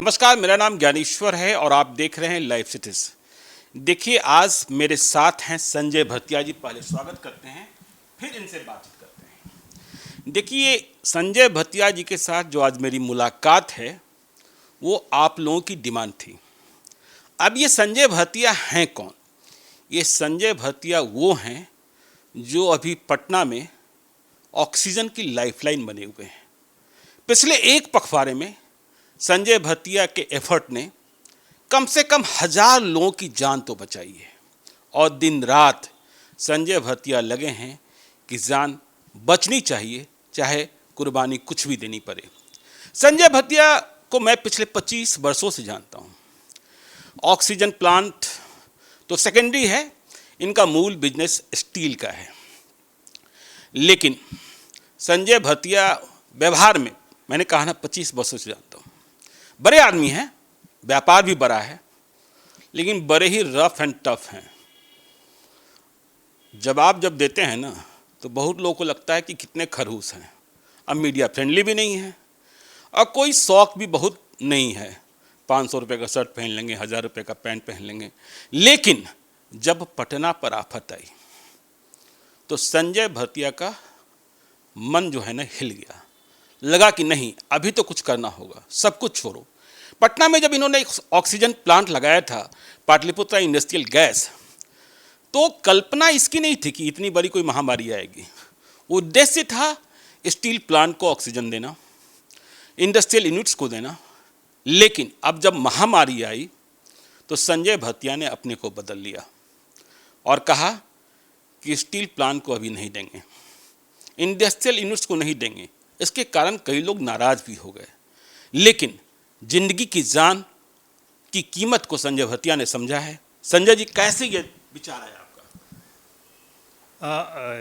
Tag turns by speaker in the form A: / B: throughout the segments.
A: नमस्कार, मेरा नाम ज्ञानेश्वर है और आप देख रहे हैं लाइव सिटीज। देखिए, आज मेरे साथ हैं संजय भरतिया जी। पहले स्वागत करते हैं, फिर इनसे बातचीत करते हैं। देखिए, संजय भरतिया जी के साथ जो आज मेरी मुलाकात है वो आप लोगों की डिमांड थी। अब ये संजय भरतिया हैं कौन? ये संजय भरतिया वो हैं जो अभी पटना में ऑक्सीजन की लाइफलाइन बने हुए हैं। पिछले एक पखवाड़े में संजय भरतिया के एफर्ट ने कम से कम 1000 लोगों की जान तो बचाई है और दिन रात संजय भरतिया लगे हैं कि जान बचनी चाहिए, चाहे कुर्बानी कुछ भी देनी पड़े। संजय भरतिया को मैं पिछले 25 वर्षों से जानता हूँ। ऑक्सीजन प्लांट तो सेकेंडरी है, इनका मूल बिजनेस स्टील का है। लेकिन संजय भरतिया व्यवहार में, मैंने कहा ना, 25 वर्षों से जानता हूँ। बड़े आदमी हैं, व्यापार भी बड़ा है, लेकिन बड़े ही रफ एंड टफ हैं। जवाब जब देते हैं ना तो बहुत लोगों को लगता है कि कितने खड़ूस हैं। अब मीडिया फ्रेंडली भी नहीं है और कोई शौक भी बहुत नहीं है। 500 रुपये का शर्ट पहन लेंगे, 1000 रुपये का पैंट पहन लेंगे। लेकिन जब पटना पर आफत आई तो संजय भरतिया का मन जो है ना हिल गया। लगा कि नहीं, अभी तो कुछ करना होगा, सब कुछ छोड़ो। पटना में जब इन्होंने एक ऑक्सीजन प्लांट लगाया था, पाटलिपुत्रा इंडस्ट्रियल गैस, तो कल्पना इसकी नहीं थी कि इतनी बड़ी कोई महामारी आएगी। उद्देश्य था स्टील प्लांट को ऑक्सीजन देना, इंडस्ट्रियल यूनिट्स को देना। लेकिन अब जब महामारी आई तो संजय भरतिया ने अपने को बदल लिया और कहा कि स्टील प्लांट को अभी नहीं देंगे, इंडस्ट्रियल यूनिट्स को नहीं देंगे। इसके कारण कई लोग नाराज भी हो गए। लेकिन जिंदगी की जान की कीमत को संजय भरतिया ने समझा है। संजय जी, कैसे ये विचार है आपका?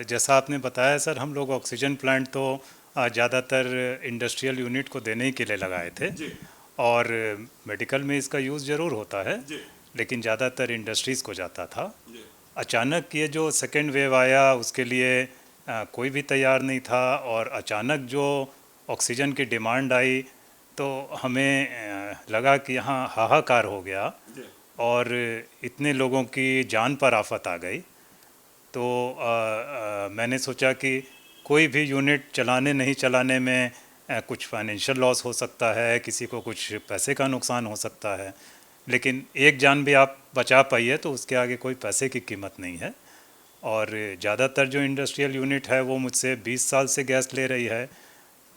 B: जैसा आपने बताया सर, हम लोग ऑक्सीजन प्लांट तो ज़्यादातर इंडस्ट्रियल यूनिट को देने के लिए लगाए थे
A: जी।
B: और मेडिकल में इसका यूज़ ज़रूर होता है
A: जी।
B: लेकिन ज़्यादातर इंडस्ट्रीज़ को जाता था।
A: जी।
B: अचानक ये जो सेकेंड वेव आया उसके लिए कोई भी तैयार नहीं था और अचानक जो ऑक्सीजन की डिमांड आई तो हमें लगा कि यहाँ हाहाकार हो गया और इतने लोगों की जान पर आफत आ गई। तो मैंने सोचा कि कोई भी यूनिट चलाने नहीं चलाने में कुछ फाइनेंशियल लॉस हो सकता है, किसी को कुछ पैसे का नुकसान हो सकता है, लेकिन एक जान भी आप बचा पाइए तो उसके आगे कोई पैसे की कीमत नहीं है। और ज़्यादातर जो इंडस्ट्रियल यूनिट है वो मुझसे 20 साल से गैस ले रही है,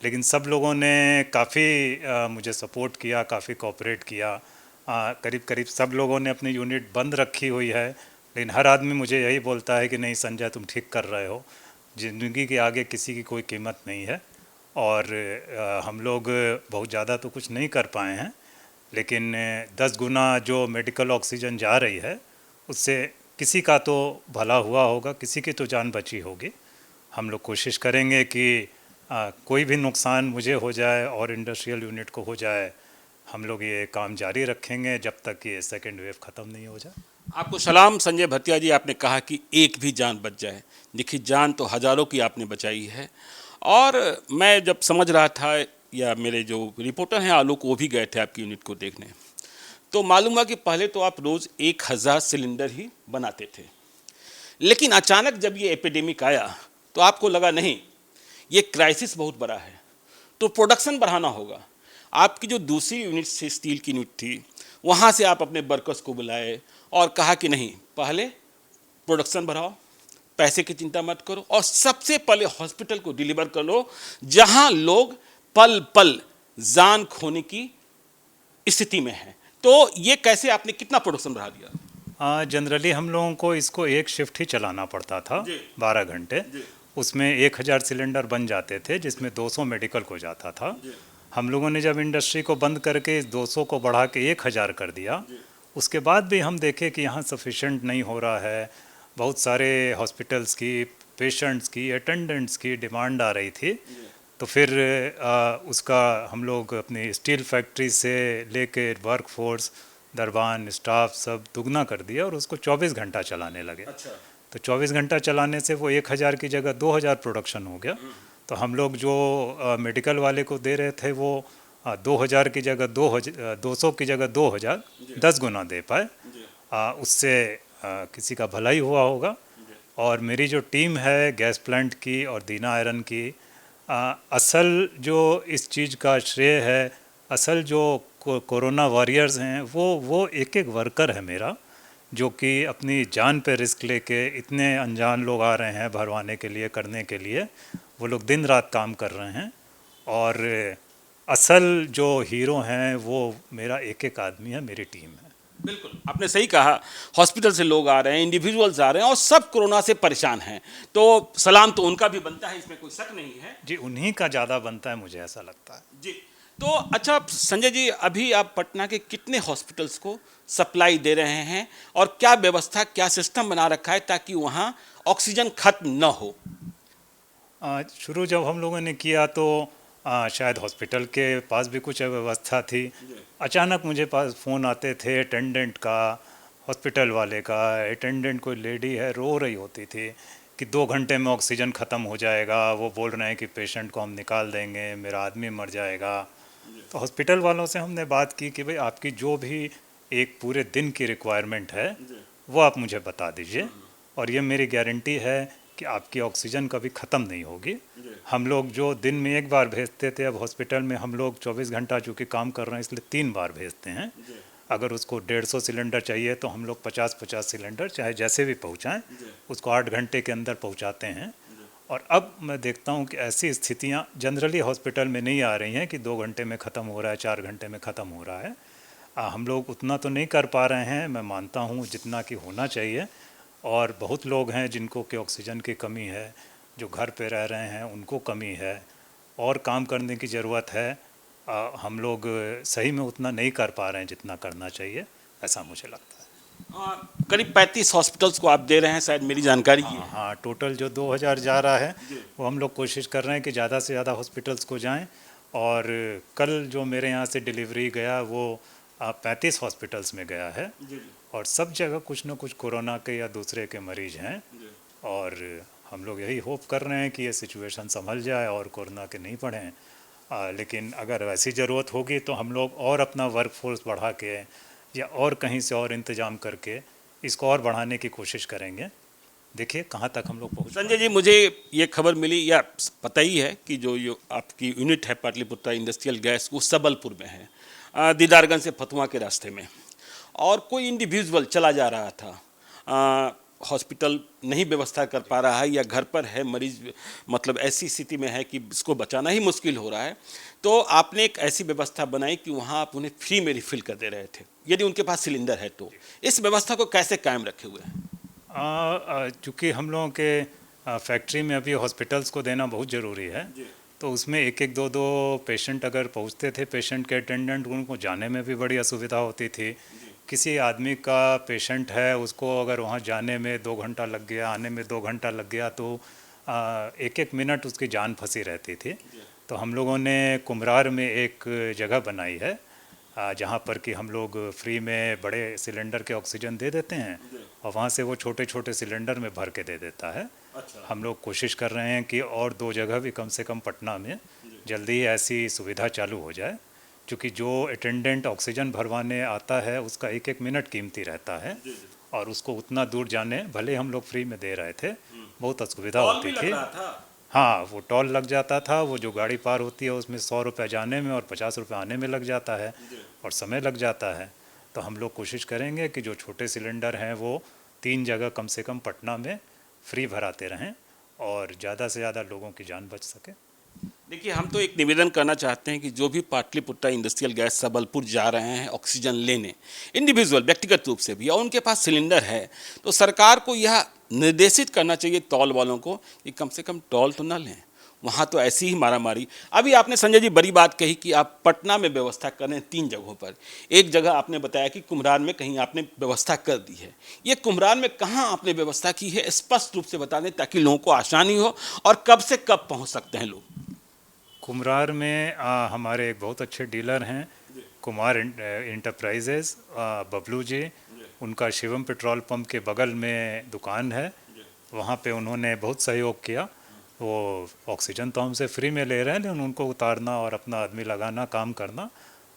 B: लेकिन सब लोगों ने काफ़ी मुझे सपोर्ट किया, काफ़ी कोऑपरेट किया। करीब करीब सब लोगों ने अपनी यूनिट बंद रखी हुई है, लेकिन हर आदमी मुझे यही बोलता है कि नहीं संजय, तुम ठीक कर रहे हो, ज़िंदगी के आगे किसी की कोई कीमत नहीं है। और हम लोग बहुत ज़्यादा तो कुछ नहीं कर पाए हैं, लेकिन 10 गुना जो मेडिकल ऑक्सीजन जा रही है उससे किसी का तो भला हुआ होगा, किसी की तो जान बची होगी। हम लोग कोशिश करेंगे कि कोई भी नुकसान मुझे हो जाए और इंडस्ट्रियल यूनिट को हो जाए, हम लोग ये काम जारी रखेंगे जब तक ये सेकेंड वेव ख़त्म नहीं हो जाए।
A: आपको सलाम संजय भरतिया जी। आपने कहा कि एक भी जान बच जाए। देखिए, जान तो हज़ारों की आपने बचाई है। और मैं जब समझ रहा था, या मेरे जो रिपोर्टर हैं आलोक, वो भी गए थे आपकी यूनिट को देखने, तो मालूम हुआ कि पहले तो आप रोज़ 1000 सिलेंडर ही बनाते थे। लेकिन अचानक जब ये एपिडेमिक आया तो आपको लगा नहीं, ये क्राइसिस बहुत बड़ा है, तो प्रोडक्शन बढ़ाना होगा। आपकी जो दूसरी यूनिट से स्टील की यूनिट थी, वहाँ से आप अपने वर्कर्स को बुलाए और कहा कि नहीं, पहले प्रोडक्शन बढ़ाओ, पैसे की चिंता मत करो और सबसे पहले हॉस्पिटल को डिलीवर कर लो, जहाँ लोग पल पल जान खोने की स्थिति में हैं। तो ये कैसे, आपने कितना प्रोडक्शन बढ़ा दिया?
B: जनरली हम लोगों को इसको एक शिफ्ट ही चलाना पड़ता था, 12 घंटे। उसमें 1000 सिलेंडर बन जाते थे, जिसमें 200 मेडिकल को जाता था। हम लोगों ने जब इंडस्ट्री को बंद करके इस 200 को बढ़ा के 1000 कर दिया, उसके बाद भी हम देखे कि यहाँ सफिशेंट नहीं हो रहा है। बहुत सारे हॉस्पिटल्स की, पेशेंट्स की, अटेंडेंट्स की डिमांड आ रही थी। तो फिर उसका हम लोग अपनी स्टील फैक्ट्री से लेके वर्कफोर्स, दरबान, स्टाफ सब दुगना कर दिया और उसको 24 घंटा चलाने लगे।
A: अच्छा।
B: तो 24 घंटा चलाने से वो 1000 की जगह 2000 प्रोडक्शन हो गया। तो हम लोग जो मेडिकल वाले को दे रहे थे वो 2000 की जगह 200 की जगह 2000 10 गुना दे पाए। उससे किसी का भलाई हुआ होगा। और मेरी जो टीम है गैस प्लांट की और दीना आयरन की, असल जो इस चीज़ का श्रेय है, असल जो कोरोना वॉरियर्स हैं वो एक एक वर्कर है मेरा, जो कि अपनी जान पे रिस्क लेके इतने अनजान लोग आ रहे हैं भरवाने के लिए, करने के लिए, वो लोग दिन रात काम कर रहे हैं। और असल जो हीरो हैं वो मेरा एक एक आदमी है, मेरी टीम है।
A: बिल्कुल आपने सही कहा, हॉस्पिटल से लोग आ रहे हैं, इंडिविजुअल्स आ रहे हैं और सब कोरोना से परेशान हैं, तो सलाम तो उनका भी बनता है, इसमें कोई शक नहीं है।
B: जी, उन्हीं का ज़्यादा बनता है, मुझे ऐसा लगता है।
A: जी, तो अच्छा संजय जी, अभी आप पटना के कितने हॉस्पिटल्स को सप्लाई दे रहे हैं और क्या व्यवस्था, क्या सिस्टम बना रखा है ताकि वहाँ ऑक्सीजन खत्म न हो?
B: शुरू जब हम लोगों ने किया तो शायद हॉस्पिटल के पास भी कुछ व्यवस्था थी। अचानक मुझे पास फ़ोन आते थे अटेंडेंट का, हॉस्पिटल वाले का। अटेंडेंट कोई लेडी है, रो रही होती थी कि 2 घंटे में ऑक्सीजन ख़त्म हो जाएगा, वो बोल रहे हैं कि पेशेंट को हम निकाल देंगे, मेरा आदमी मर जाएगा। तो हॉस्पिटल वालों से हमने बात की कि भाई आपकी जो भी एक पूरे दिन की रिक्वायरमेंट है वो आप मुझे बता दीजिए, और ये मेरी गारंटी है कि आपकी ऑक्सीजन कभी ख़त्म नहीं होगी। हम लोग जो दिन में एक बार भेजते थे, अब हॉस्पिटल में हम लोग 24 घंटा चूँकि काम कर रहे हैं इसलिए 3 बार भेजते हैं। अगर उसको 150 सिलेंडर चाहिए तो हम लोग 50-50 सिलेंडर चाहे जैसे भी पहुँचाएँ, उसको 8 घंटे के अंदर पहुँचाते हैं। और अब मैं देखता हूँ कि ऐसी स्थितियाँ जनरली हॉस्पिटल में नहीं आ रही हैं कि 2 घंटे में ख़त्म हो रहा है, 4 घंटे में ख़त्म हो रहा है। हम लोग उतना तो नहीं कर पा रहे हैं, मैं मानता हूँ, जितना कि होना चाहिए। और बहुत लोग हैं जिनको कि ऑक्सीजन की कमी है, जो घर पे रह रहे हैं उनको कमी है और काम करने की ज़रूरत है। हम लोग सही में उतना नहीं कर पा रहे हैं जितना करना चाहिए, ऐसा मुझे लगता है।
A: करीब 35 हॉस्पिटल्स को आप दे रहे हैं, शायद मेरी जानकारी की है।
B: हाँ, टोटल जो 2000 जा रहा है वो हम लोग कोशिश कर रहे हैं कि ज़्यादा से ज़्यादा हॉस्पिटल्स को जाएं। और कल जो मेरे यहाँ से डिलीवरी गया वो 35 हॉस्पिटल्स में गया है, और सब जगह कुछ न कुछ कोरोना के या दूसरे के मरीज हैं। और हम लोग यही होप कर रहे हैं कि ये सिचुएशन संभल जाए और कोरोना के नहीं पड़ें। लेकिन अगर वैसी ज़रूरत होगी तो हम लोग और अपना वर्कफोर्स बढ़ा के या और कहीं से और इंतज़ाम करके इसको और बढ़ाने की कोशिश करेंगे। देखिए कहाँ तक हम लोग पहुँच।
A: संजय जी, मुझे ये खबर मिली या पता ही है कि जो आपकी यूनिट है पाटलिपुत्र इंडस्ट्रियल गैस, वो सबलपुर में है, दीदारगंज से फतुआ के रास्ते में, और कोई इंडिविजुअल चला जा रहा था, हॉस्पिटल नहीं व्यवस्था कर पा रहा है या घर पर है मरीज, मतलब ऐसी स्थिति में है कि इसको बचाना ही मुश्किल हो रहा है, तो आपने एक ऐसी व्यवस्था बनाई कि वहाँ आप उन्हें फ्री में रिफिल कर दे रहे थे यदि उनके पास सिलेंडर है तो। इस व्यवस्था को कैसे कायम रखे हुए हैं?
B: चूँकि हम लोगों के फैक्ट्री में अभी हॉस्पिटल्स को देना बहुत ज़रूरी है, तो उसमें एक एक दो दो पेशेंट अगर पहुंचते थे, पेशेंट के अटेंडेंट, उनको जाने में भी बड़ी असुविधा होती थी। किसी आदमी का पेशेंट है, उसको अगर वहां जाने में 2 घंटा लग गया, आने में 2 घंटा लग गया, तो एक एक मिनट उसकी जान फंसी रहती थी। तो हम लोगों ने कुम्हरार में एक जगह बनाई है जहाँ पर कि हम लोग फ्री में बड़े सिलेंडर के ऑक्सीजन दे देते हैं और वहाँ से वो छोटे छोटे सिलेंडर में भर के दे देता है।
A: अच्छा।
B: हम लोग कोशिश कर रहे हैं कि और 2 जगह भी कम से कम पटना में जल्दी ही ऐसी सुविधा चालू हो जाए, क्योंकि जो अटेंडेंट ऑक्सीजन भरवाने आता है उसका एक एक मिनट कीमती रहता है और उसको उतना दूर जाने, भले हम लोग फ्री में दे रहे थे, बहुत असुविधा होती थी। हाँ, वो टोल लग जाता था, वो जो गाड़ी पार होती है उसमें 100 रुपये जाने में और 50 रुपये आने में लग जाता है और समय लग जाता है। तो हम लोग कोशिश करेंगे कि जो छोटे सिलेंडर हैं वो 3 जगह कम से कम पटना में फ्री भराते रहें और ज़्यादा से ज़्यादा लोगों की जान बच सके।
A: देखिए, हम तो एक निवेदन करना चाहते हैं कि जो भी पाटलिपुत्र इंडस्ट्रियल गैस सबलपुर जा रहे हैं ऑक्सीजन लेने, इंडिविजुअल व्यक्तिगत रूप से भी, और उनके पास सिलेंडर है, तो सरकार को यह निर्देशित करना चाहिए टोल वालों को कि कम से कम टोल तो ना लें। वहाँ तो ऐसी ही मारामारी। अभी आपने संजय जी बड़ी बात कही कि आप पटना में व्यवस्था करें 3 जगहों पर। एक जगह आपने बताया कि कुम्हरार में कहीं आपने व्यवस्था कर दी है। ये कुम्हरार में कहाँ आपने व्यवस्था की है, स्पष्ट रूप से बता दें ताकि लोगों को आसानी हो, और कब से कब पहुँच सकते हैं लोग?
B: कुम्हरार में हमारे एक बहुत अच्छे डीलर हैं, कुमार इंटरप्राइजेज, बबलू जी, उनका शिवम पेट्रोल पंप के बगल में दुकान है। वहाँ पे उन्होंने बहुत सहयोग किया वो ऑक्सीजन तो हमसे फ्री में ले रहे हैं, लेकिन उनको उतारना और अपना आदमी लगाना, काम करना,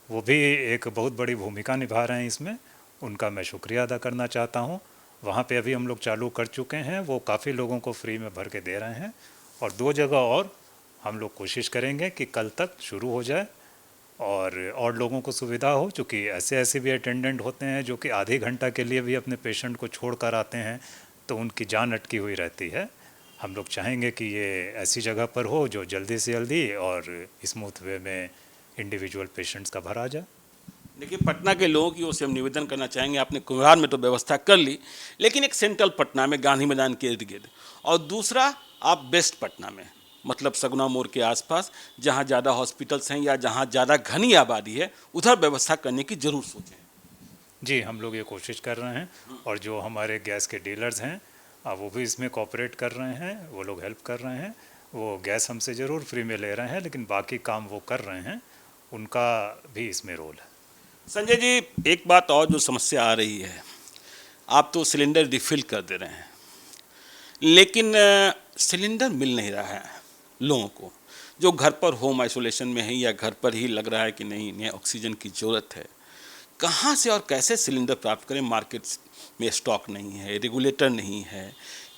B: वो भी एक बहुत बड़ी भूमिका निभा रहे हैं इसमें। उनका मैं शुक्रिया अदा करना चाहता हूँ। वहाँ पे अभी हम लोग चालू कर चुके हैं, वो काफ़ी लोगों को फ्री में भर के दे रहे हैं, और 2 जगह और हम लोग कोशिश करेंगे कि कल तक शुरू हो जाए और लोगों को सुविधा हो। चूँकि ऐसे ऐसे भी अटेंडेंट होते हैं जो कि आधे घंटा के लिए भी अपने पेशेंट को छोड़ कर आते हैं, तो उनकी जान अटकी हुई रहती है। हम लोग चाहेंगे कि ये ऐसी जगह पर हो जो जल्दी से जल्दी और स्मूथ वे में इंडिविजुअल पेशेंट्स का भरा जाए।
A: देखिए, पटना के लोगों की ओर से हम निवेदन करना चाहेंगे, आपने कुम्हार में तो व्यवस्था कर ली, लेकिन एक सेंट्रल पटना में गांधी मैदान के इर्द गिर्द, और दूसरा आप बेस्ट पटना में, मतलब सगुना मोड़ के आसपास, जहां ज़्यादा हॉस्पिटल्स हैं या जहां ज़्यादा घनी आबादी है, उधर व्यवस्था करने की जरूर सोचें।
B: जी, हम लोग ये कोशिश कर रहे हैं, और जो हमारे गैस के डीलर्स हैं वो भी इसमें कोऑपरेट कर रहे हैं, वो लोग हेल्प कर रहे हैं। वो गैस हमसे ज़रूर फ्री में ले रहे हैं, लेकिन बाकी काम वो कर रहे हैं, उनका भी इसमें रोल है।
A: संजय जी, एक बात और जो समस्या आ रही है, आप तो सिलेंडर रिफिल कर दे रहे हैं, लेकिन सिलेंडर मिल नहीं रहा है लोगों को, जो घर पर होम आइसोलेशन में है या घर पर ही लग रहा है कि नहीं इन्हें ऑक्सीजन की ज़रूरत है। कहाँ से और कैसे सिलेंडर प्राप्त करें? मार्केट में स्टॉक नहीं है, रेगुलेटर नहीं है,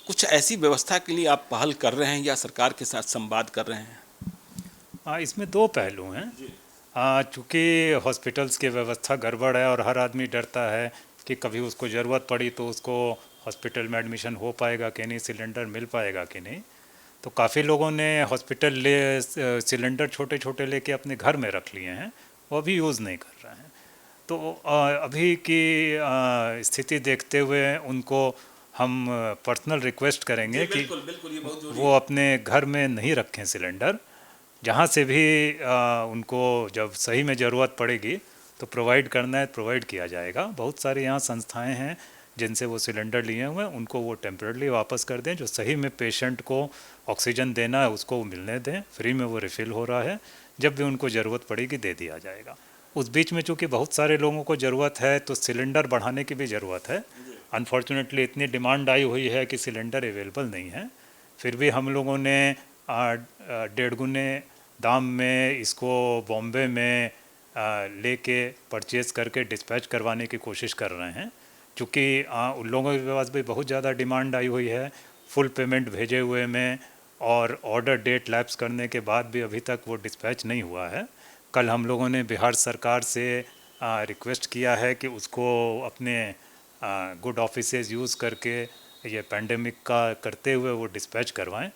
A: कुछ ऐसी व्यवस्था के लिए आप पहल कर रहे हैं या सरकार के साथ संवाद कर रहे हैं?
B: हाँ, इसमें 2 पहलू हैं। चूँकि हॉस्पिटल्स की व्यवस्था गड़बड़ है और हर आदमी डरता है कि कभी उसको ज़रूरत पड़ी तो उसको हॉस्पिटल में एडमिशन हो पाएगा कि नहीं, सिलेंडर मिल पाएगा कि नहीं। तो काफ़ी लोगों ने हॉस्पिटल सिलेंडर छोटे छोटे लेके अपने घर में रख लिए हैं, वो अभी यूज़ नहीं कर रहे हैं। तो अभी की स्थिति देखते हुए उनको हम पर्सनल रिक्वेस्ट करेंगे कि
A: बिल्कुल बिल्कुल, ये बहुत जरूरी
B: वो
A: है।
B: अपने घर में नहीं रखें सिलेंडर। जहाँ से भी उनको जब सही में ज़रूरत पड़ेगी तो प्रोवाइड करना है, प्रोवाइड किया जाएगा। बहुत सारे यहाँ संस्थाएं हैं जिनसे वो सिलेंडर लिए हुए हैं, उनको वो टेम्पररी वापस कर दें। जो सही में पेशेंट को ऑक्सीजन देना है उसको वो मिलने दें, फ्री में वो रिफ़िल हो रहा है, जब भी उनको ज़रूरत पड़ेगी दे दिया जाएगा। उस बीच में चूँकि बहुत सारे लोगों को ज़रूरत है तो सिलेंडर बढ़ाने की भी ज़रूरत है। अनफॉर्चुनेटली इतनी डिमांड आई हुई है कि सिलेंडर अवेलेबल नहीं है। फिर भी हम लोगों ने 1.5 गुने दाम में इसको बॉम्बे में लेके परचेज़ करके डिस्पैच करवाने की कोशिश कर रहे हैं। चूँकि उन लोगों के पास भी बहुत ज़्यादा डिमांड आई हुई है, फुल पेमेंट भेजे हुए में, और ऑर्डर डेट लैप्स करने के बाद भी अभी तक वो डिस्पैच नहीं हुआ है। कल हम लोगों ने बिहार सरकार से रिक्वेस्ट किया है कि उसको अपने गुड ऑफिसेज यूज़ करके ये पैंडेमिक का करते हुए वो डिस्पैच करवाएं,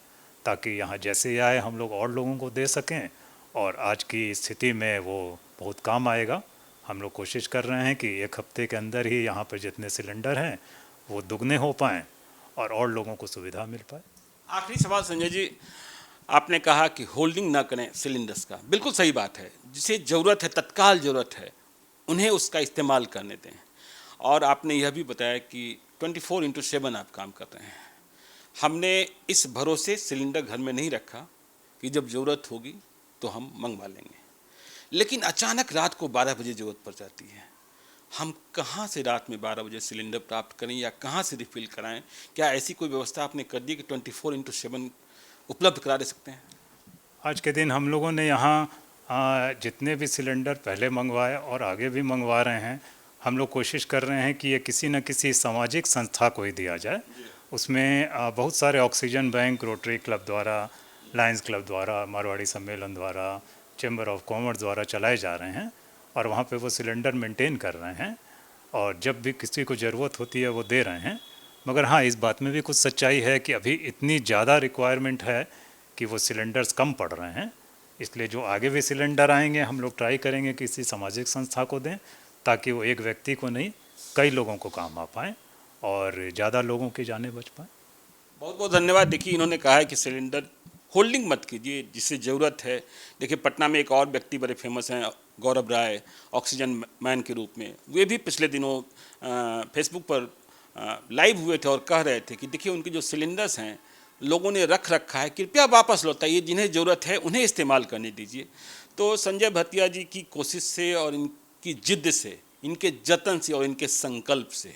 B: ताकि यहाँ जैसे ही आए हम लोग और लोगों को दे सकें, और आज की स्थिति में वो बहुत काम आएगा। हम लोग कोशिश कर रहे हैं कि 1 हफ्ते के अंदर ही यहाँ पर जितने सिलेंडर हैं वो दुगने हो पाएँ और लोगों को सुविधा मिल पाए।
A: आखिरी सवाल संजय जी, आपने कहा कि होल्डिंग ना करें सिलेंडर्स का, बिल्कुल सही बात है। जिसे ज़रूरत है, तत्काल ज़रूरत है, उन्हें उसका इस्तेमाल करने दें। और आपने यह भी बताया कि 24/7 आप काम कर रहे हैं। हमने इस भरोसे सिलेंडर घर में नहीं रखा कि जब ज़रूरत होगी तो हम मंगवा लेंगे, लेकिन अचानक रात को 12 बजे ज़रूरत पड़ जाती है। हम कहाँ से रात में 12 बजे सिलेंडर प्राप्त करें या कहाँ से रिफ़िल कराएं? क्या ऐसी कोई व्यवस्था आपने कर दी कि 24/7 उपलब्ध करा दे सकते हैं?
B: आज के दिन हम लोगों ने यहाँ जितने भी सिलेंडर पहले मंगवाए और आगे भी मंगवा रहे हैं, हम लोग कोशिश कर रहे हैं कि ये किसी न किसी सामाजिक संस्था को ही दिया जाए। उसमें बहुत सारे ऑक्सीजन बैंक रोटरी क्लब द्वारा, लायंस क्लब द्वारा, मारवाड़ी सम्मेलन द्वारा, चैम्बर ऑफ कॉमर्स द्वारा चलाए जा रहे हैं, और वहाँ पे वो सिलेंडर मेंटेन कर रहे हैं, और जब भी किसी को ज़रूरत होती है वो दे रहे हैं। मगर हाँ, इस बात में भी कुछ सच्चाई है कि अभी इतनी ज़्यादा रिक्वायरमेंट है कि वो सिलेंडर्स कम पड़ रहे हैं। इसलिए जो आगे भी सिलेंडर आएंगे हम लोग ट्राई करेंगे कि किसी सामाजिक संस्था को दें, ताकि वो एक व्यक्ति को नहीं कई लोगों को काम आ पाएँ और ज़्यादा लोगों की जानें बच पाएँ।
A: बहुत बहुत धन्यवाद। देखिए, इन्होंने कहा है कि सिलेंडर होल्डिंग मत कीजिए, जिसे ज़रूरत है। देखिए, पटना में एक और व्यक्ति बड़े फेमस हैं, गौरव राय, ऑक्सीजन मैन के रूप में। वे भी पिछले दिनों फेसबुक पर लाइव हुए थे और कह रहे थे कि देखिए, उनके जो सिलेंडर्स हैं लोगों ने रख रखा है, कृपया वापस लौटाइए, जिन्हें ज़रूरत है उन्हें इस्तेमाल करने दीजिए। तो संजय भतिया जी की कोशिश से और इनकी जिद्द से, इनके जतन से और इनके संकल्प से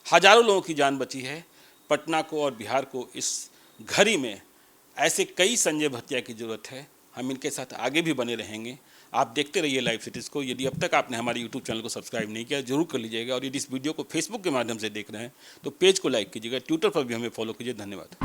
A: हज़ारों लोगों की जान बची है। पटना को और बिहार को इस घड़ी में ऐसे कई संजय भतिया की ज़रूरत है। हम इनके साथ आगे भी बने रहेंगे। आप देखते रहिए लाइव सिटीज़ को। यदि अब तक आपने हमारे यूट्यूब चैनल को सब्सक्राइब नहीं किया जरूर कर लीजिएगा, और यदि इस वीडियो को फेसबुक के माध्यम से देख रहे हैं तो पेज को लाइक कीजिएगा, ट्विटर पर भी हमें फॉलो कीजिए। धन्यवाद।